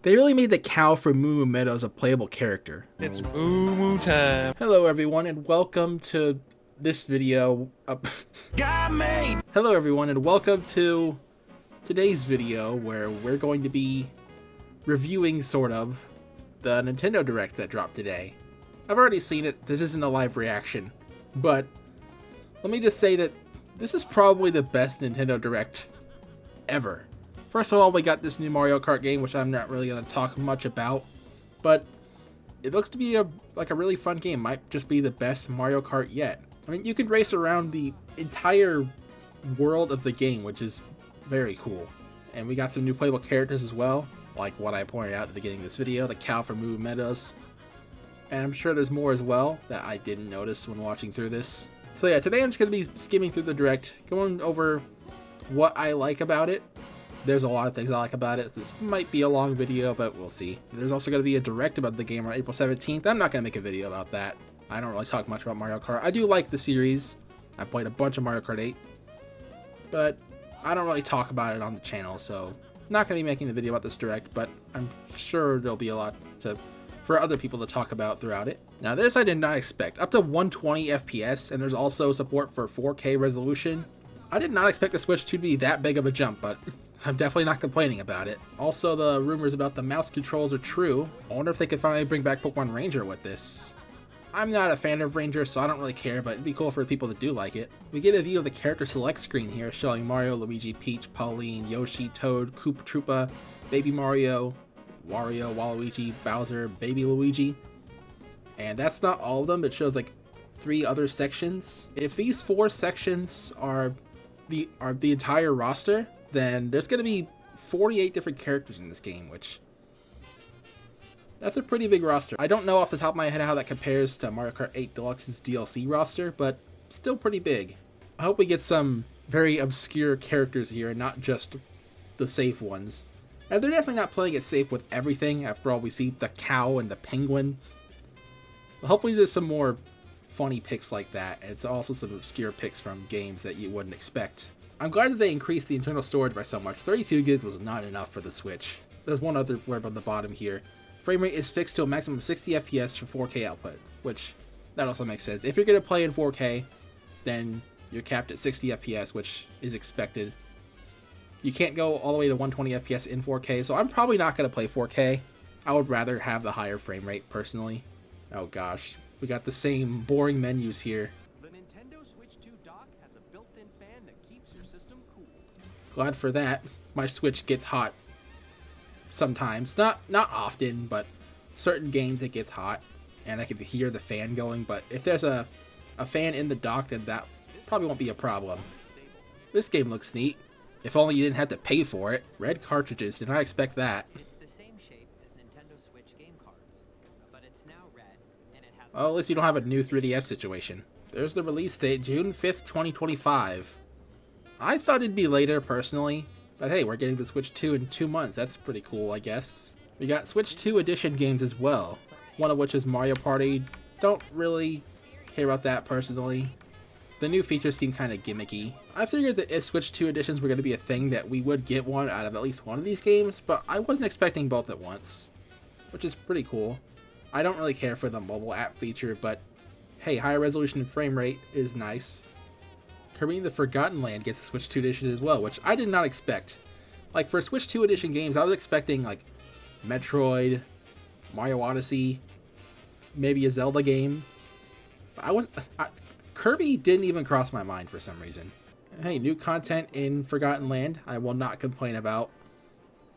They really made the cow from Moo Moo Meadows a playable character. It's Moo Moo time. Hello everyone and welcome to this video. Hello everyone and welcome to today's video where we're going to be reviewing, sort of, the Nintendo Direct that dropped today. I've already seen it, this isn't a live reaction, but let me just say that this is probably the best Nintendo Direct ever. First of all, we got this new Mario Kart game, which I'm not really going to talk much about, but it looks to be a really fun game. Might just be the best Mario Kart yet. I mean, you can race around the entire world of the game, which is very cool. And we got some new playable characters as well, like what I pointed out at the beginning of this video, the cow from Moo Moo Meadows. And I'm sure there's more as well that I didn't notice when watching through this. So yeah, today I'm just going to be skimming through the Direct, going over what I like about it. There's a lot of things I like about it. This might be a long video, but we'll see. There's also going to be a Direct about the game on April 17th. I'm not going to make a video about that. I don't really talk much about Mario Kart. I do like the series. I played a bunch of Mario Kart 8. But I don't really talk about it on the channel, so I'm not going to be making a video about this Direct, but I'm sure there'll be a lot for other people to talk about throughout it. Now this I did not expect. Up to 120 FPS, and there's also support for 4K resolution. I did not expect the Switch to be that big of a jump, but I'm definitely not complaining about it. Also, the rumors about the mouse controls are true. I wonder if they could finally bring back Pokemon Ranger with this. I'm not a fan of Ranger, so I don't really care, but it'd be cool for people that do like it. We get a view of the character select screen here, showing Mario, Luigi, Peach, Pauline, Yoshi, Toad, Koopa Troopa, Baby Mario, Wario, Waluigi, Bowser, Baby Luigi. And that's not all of them, it shows like 3 other sections. If these 4 sections are the entire roster, then there's going to be 48 different characters in this game, which that's a pretty big roster. I don't know off the top of my head how that compares to Mario Kart 8 Deluxe's DLC roster, but still pretty big. I hope we get some very obscure characters here and not just the safe ones. And they're definitely not playing it safe with everything. After all, we see the cow and the penguin. But hopefully there's some more funny picks like that. And it's also some obscure picks from games that you wouldn't expect. I'm glad that they increased the internal storage by so much. 32 gigs was not enough for the Switch. There's one other blurb on the bottom here. Frame rate is fixed to a maximum of 60 FPS for 4K output, which that also makes sense. If you're going to play in 4K, then you're capped at 60 FPS, which is expected. You can't go all the way to 120 FPS in 4K, so I'm probably not going to play 4K. I would rather have the higher frame rate, personally. Oh gosh, we got the same boring menus here. Glad for that. My Switch gets hot sometimes. Not often, but certain games it gets hot. And I can hear the fan going, but if there's a fan in the dock, then that probably won't be a problem. This game looks neat. If only you didn't have to pay for it. Red cartridges, did not expect that. It's the same shape as Nintendo Switch game cards, but it's now red, and it has... Well, at least we don't have a new 3DS situation. There's the release date, June 5th, 2025. I thought it'd be later, personally, but hey, we're getting the Switch 2 in 2 months. That's pretty cool, I guess. We got Switch 2 edition games as well, one of which is Mario Party. Don't really care about that, personally. The new features seem kind of gimmicky. I figured that if Switch 2 editions were going to be a thing, that we would get one out of at least one of these games, but I wasn't expecting both at once, which is pretty cool. I don't really care for the mobile app feature, but hey, higher resolution and frame rate is nice. Kirby the Forgotten Land gets a Switch 2 edition as well, which I did not expect. Like, for Switch 2 edition games, I was expecting, like, Metroid, Mario Odyssey, maybe a Zelda game. Kirby didn't even cross my mind for some reason. Hey, new content in Forgotten Land, I will not complain about.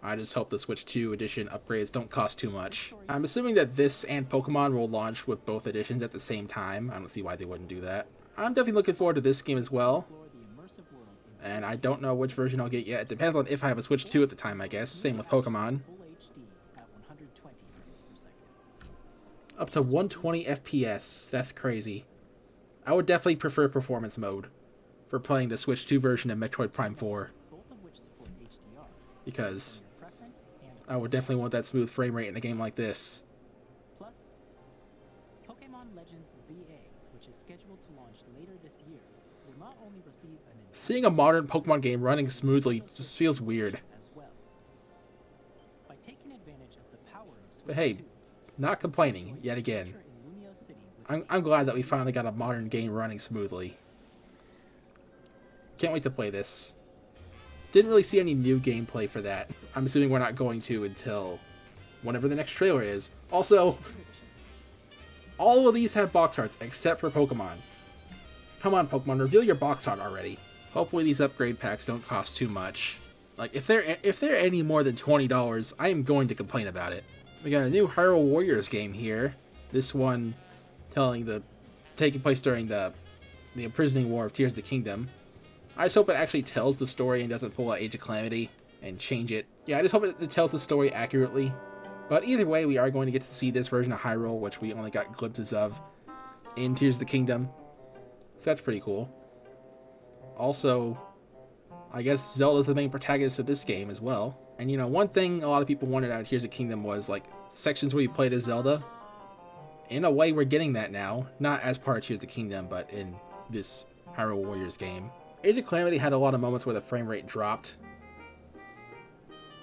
I just hope the Switch 2 edition upgrades don't cost too much. I'm assuming that this and Pokemon will launch with both editions at the same time. I don't see why they wouldn't do that. I'm definitely looking forward to this game as well. And I don't know which version I'll get yet. It depends on if I have a Switch 2 at the time, I guess. Same with Pokemon. Up to 120 FPS. That's crazy. I would definitely prefer performance mode for playing the Switch 2 version of Metroid Prime 4. Because I would definitely want that smooth frame rate in a game like this. Plus, Pokemon Legends ZA, which is scheduled to launch later this year, will not only receive an... Seeing a modern Pokemon game running smoothly just feels weird. As well. By taking advantage But hey, not complaining yet again. I'm glad that we finally got a modern game running smoothly. Can't wait to play this. Didn't really see any new gameplay for that. I'm assuming we're not going to until whenever the next trailer is. Also, all of these have box arts except for Pokemon. Come on, Pokemon, reveal your box art already. Hopefully these upgrade packs don't cost too much. Like, if they're any more than $20, I am going to complain about it. We got a new Hyrule Warriors game here. This one taking place during the Imprisoning War of Tears of the Kingdom. I just hope it actually tells the story and doesn't pull out Age of Calamity and change it. Yeah, I just hope it tells the story accurately. But either way, we are going to get to see this version of Hyrule, which we only got glimpses of in Tears of the Kingdom. So that's pretty cool. Also, I guess Zelda's the main protagonist of this game as well. And you know, one thing a lot of people wanted out of Tears of the Kingdom was like sections where you played as Zelda. In a way, we're getting that now. Not as part of Tears of the Kingdom, but in this Hyrule Warriors game. Age of Calamity had a lot of moments where the frame rate dropped.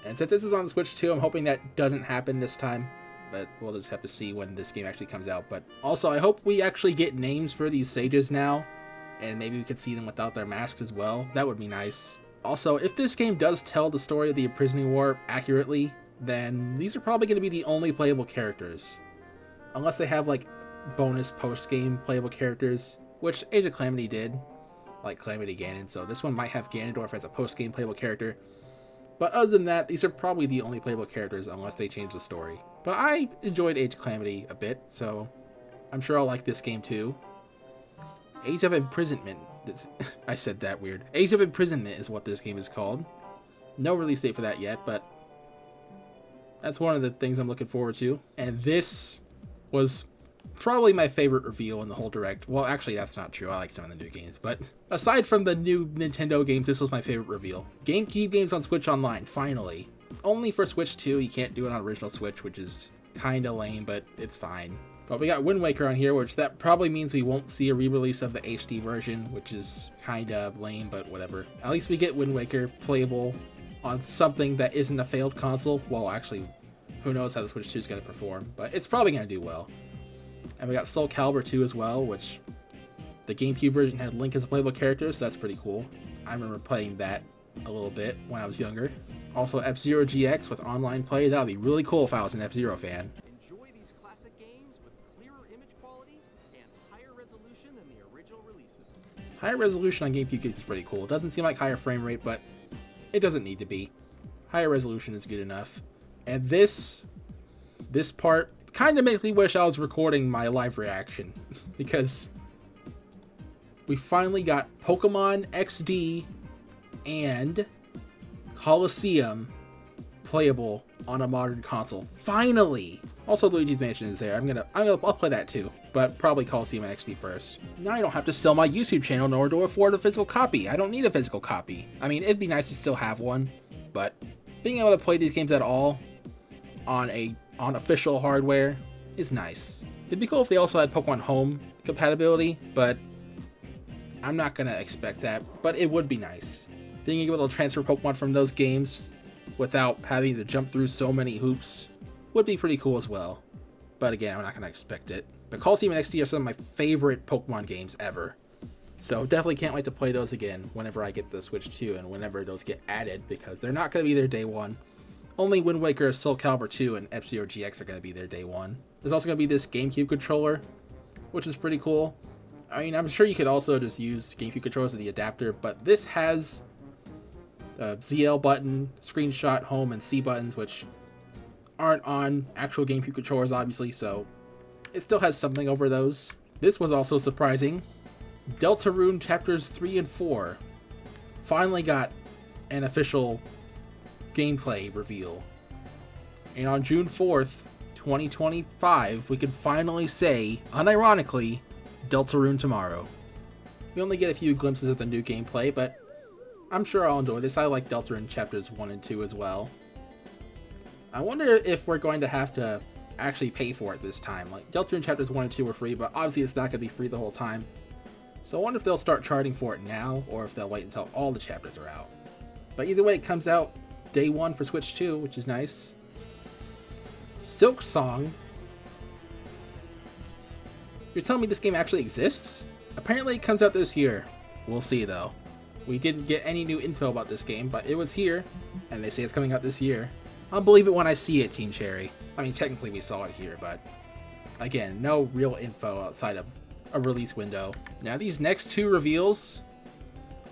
And since this is on the Switch too, I'm hoping that doesn't happen this time. But we'll just have to see when this game actually comes out. But also, I hope we actually get names for these sages now. And maybe we could see them without their masks as well. That would be nice. Also, if this game does tell the story of the Imprisoning War accurately, then these are probably going to be the only playable characters. Unless they have, like, bonus post-game playable characters, which Age of Calamity did. Like Calamity Ganon, so this one might have Ganondorf as a post-game playable character. But other than that, these are probably the only playable characters unless they change the story. But I enjoyed Age of Calamity a bit, so I'm sure I'll like this game too. Age of Imprisonment. I said that weird. Age of Imprisonment is what this game is called. No release date for that yet, but that's one of the things I'm looking forward to. And this was probably my favorite reveal in the whole Direct. Well, actually, that's not true. I like some of the new games. But aside from the new Nintendo games, this was my favorite reveal. GameCube games on Switch Online, finally. Only for Switch 2. You can't do it on original Switch, which is kind of lame, but it's fine. But we got Wind Waker on here, which that probably means we won't see a re-release of the HD version, which is kind of lame, but whatever. At least we get Wind Waker playable on something that isn't a failed console. Well, actually, who knows how the Switch 2 is going to perform, but it's probably going to do well. And we got Soul Calibur 2 as well, which the GameCube version had Link as a playable character, so that's pretty cool. I remember playing that a little bit when I was younger. Also, F-Zero GX with online play. That would be really cool if I was an F-Zero fan. Enjoy these classic games with clearer image quality and higher resolution than the original releases. Higher resolution on GameCube games is pretty cool. It doesn't seem like higher frame rate, but it doesn't need to be. Higher resolution is good enough. And this part kind of makes me wish I was recording my live reaction because we finally got Pokemon XD and Colosseum playable on a modern console. Finally! Also, Luigi's Mansion is there. I'll play that too, but probably Colosseum and XD first. Now I don't have to sell my YouTube channel nor to afford a physical copy. I don't need a physical copy. I mean, it'd be nice to still have one, but being able to play these games at all on official hardware is nice. It'd be cool if they also had Pokemon Home compatibility, but I'm not gonna expect that, but it would be nice. Being able to transfer Pokemon from those games without having to jump through so many hoops would be pretty cool as well. But again, I'm not gonna expect it. But Colosseum and XD are some of my favorite Pokemon games ever. So definitely can't wait to play those again whenever I get the Switch 2 and whenever those get added, because they're not gonna be there day one. Only Wind Waker, Soul Calibur 2, and F-Zero GX are going to be there day one. There's also going to be this GameCube controller, which is pretty cool. I mean, I'm sure you could also just use GameCube controllers with the adapter, but this has a ZL button, screenshot, home, and C buttons, which aren't on actual GameCube controllers, obviously, so it still has something over those. This was also surprising. Deltarune Chapters 3 and 4 finally got an official gameplay reveal. And on June 4th, 2025, we could finally say, unironically, Deltarune tomorrow. We only get a few glimpses of the new gameplay, but I'm sure I'll enjoy this. I like Deltarune Chapters 1 and 2 as well. I wonder if we're going to have to actually pay for it this time. Like, Deltarune Chapters 1 and 2 were free, but obviously it's not going to be free the whole time. So I wonder if they'll start charging for it now, or if they'll wait until all the chapters are out. But either way, it comes out day one for Switch 2, which is nice. Silksong. You're telling me this game actually exists? Apparently it comes out this year. We'll see though. We didn't get any new info about this game, but it was here, and they say it's coming out this year. I'll believe it when I see it, Team Cherry. I mean, technically we saw it here, but again, no real info outside of a release window. Now these next two reveals,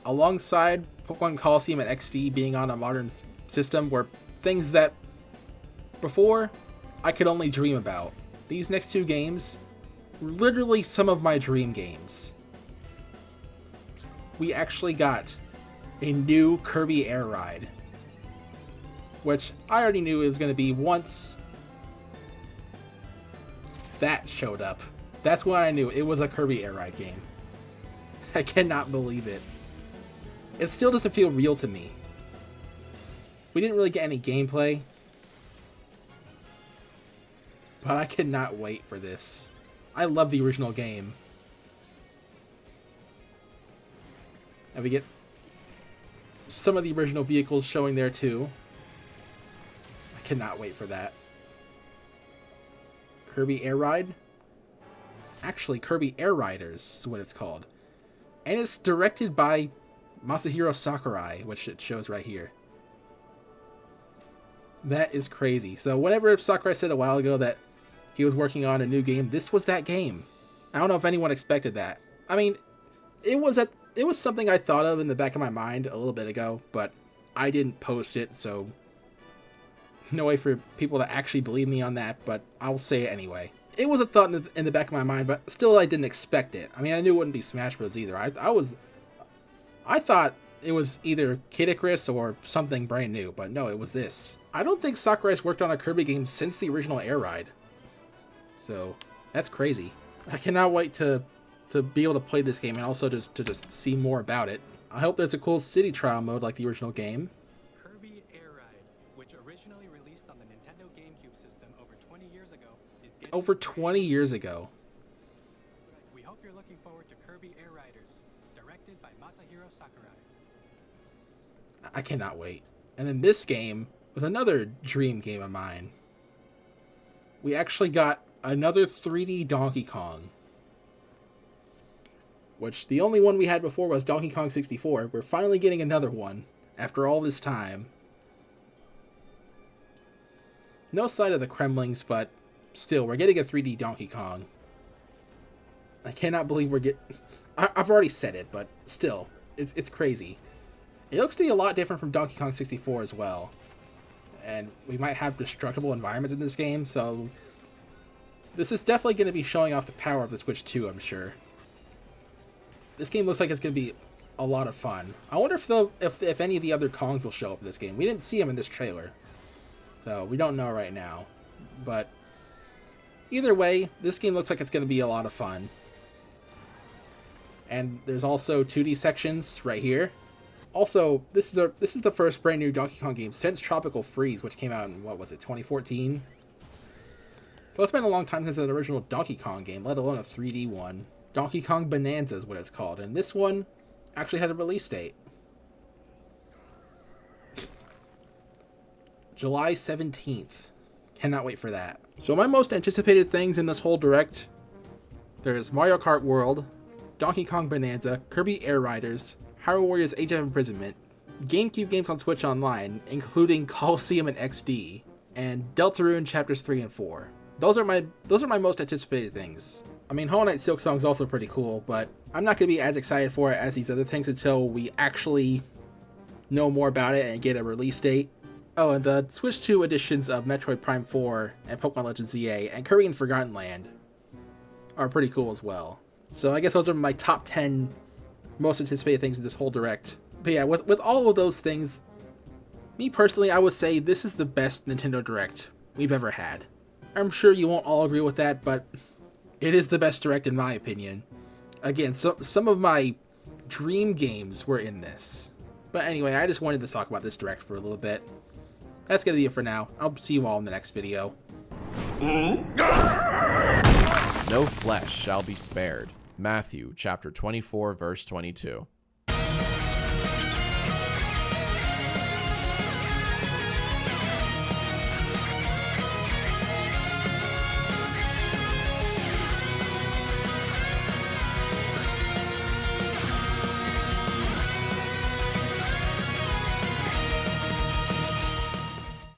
alongside Pokemon Colosseum and XD being on a modern system, were things that before I could only dream about. These next two games were literally some of my dream games. We actually got a new Kirby Air Ride, which I already knew it was going to be once that showed up. That's when I knew it was a Kirby Air Ride game. I cannot believe it. It still doesn't feel real to me. We didn't really get any gameplay, but I cannot wait for this. I love the original game. And we get some of the original vehicles showing there too. I cannot wait for that. Kirby Air Ride? Actually, Kirby Air Riders is what it's called. And it's directed by Masahiro Sakurai, which it shows right here. That is crazy. So whenever Sakurai said a while ago that he was working on a new game, this was that game. I don't know if anyone expected that. I mean, it was something I thought of in the back of my mind a little bit ago, but I didn't post it, so no way for people to actually believe me on that, but I'll say it anyway. It was a thought in the back of my mind, but still I didn't expect it. I mean, I knew it wouldn't be Smash Bros. Either. I thought it was either Kid Icarus or something brand new, but no, it was this. I don't think Sakurai's worked on a Kirby game since the original Air Ride. So, that's crazy. I cannot wait to be able to play this game and also to just see more about it. I hope there's a cool city trial mode like the original game. Kirby Air Ride, which originally released on the Nintendo GameCube system over 20 years ago, is getting Over 20 years ago. We hope you're looking forward to Kirby Air Riders, directed by Masahiro Sakurai. I cannot wait. And then this game was another dream game of mine. We actually got another 3D Donkey Kong. Which the only one we had before was Donkey Kong 64. We're finally getting another one after all this time. No sight of the Kremlings, but still, we're getting a 3D Donkey Kong. I cannot believe we're getting... I've already said it, but still, it's crazy. It looks to be a lot different from Donkey Kong 64 as well. And we might have destructible environments in this game, so this is definitely going to be showing off the power of the Switch 2, I'm sure. This game looks like it's going to be a lot of fun. I wonder if any of the other Kongs will show up in this game. We didn't see them in this trailer, so we don't know right now. But either way, this game looks like it's going to be a lot of fun. And there's also 2D sections right here. Also, this is the first brand new Donkey Kong game since Tropical Freeze, which came out in, what was it, 2014? So it's been a long time since an original Donkey Kong game, let alone a 3D one. Donkey Kong Bonanza is what it's called, and this one actually has a release date. July 17th. Cannot wait for that. So my most anticipated things in this whole Direct, there's Mario Kart World, Donkey Kong Bonanza, Kirby Air Riders, Hyrule Warriors Age of Imprisonment, GameCube games on Switch Online, including Colosseum and XD, and Deltarune Chapters 3 and 4. Those are my most anticipated things. I mean, Hollow Knight Silksong is also pretty cool, but I'm not going to be as excited for it as these other things until we actually know more about it and get a release date. Oh, and the Switch 2 editions of Metroid Prime 4 and Pokemon Legends ZA and Kirby and Forgotten Land are pretty cool as well. So I guess those are my top 10 most anticipated things in this whole Direct. But yeah, with all of those things, me personally, I would say this is the best Nintendo Direct we've ever had. I'm sure you won't all agree with that, but it is the best Direct in my opinion. Again, some of my dream games were in this. But anyway, I just wanted to talk about this Direct for a little bit. That's going to be it for now. I'll see you all in the next video. No flesh shall be spared. Matthew chapter 24, verse 22.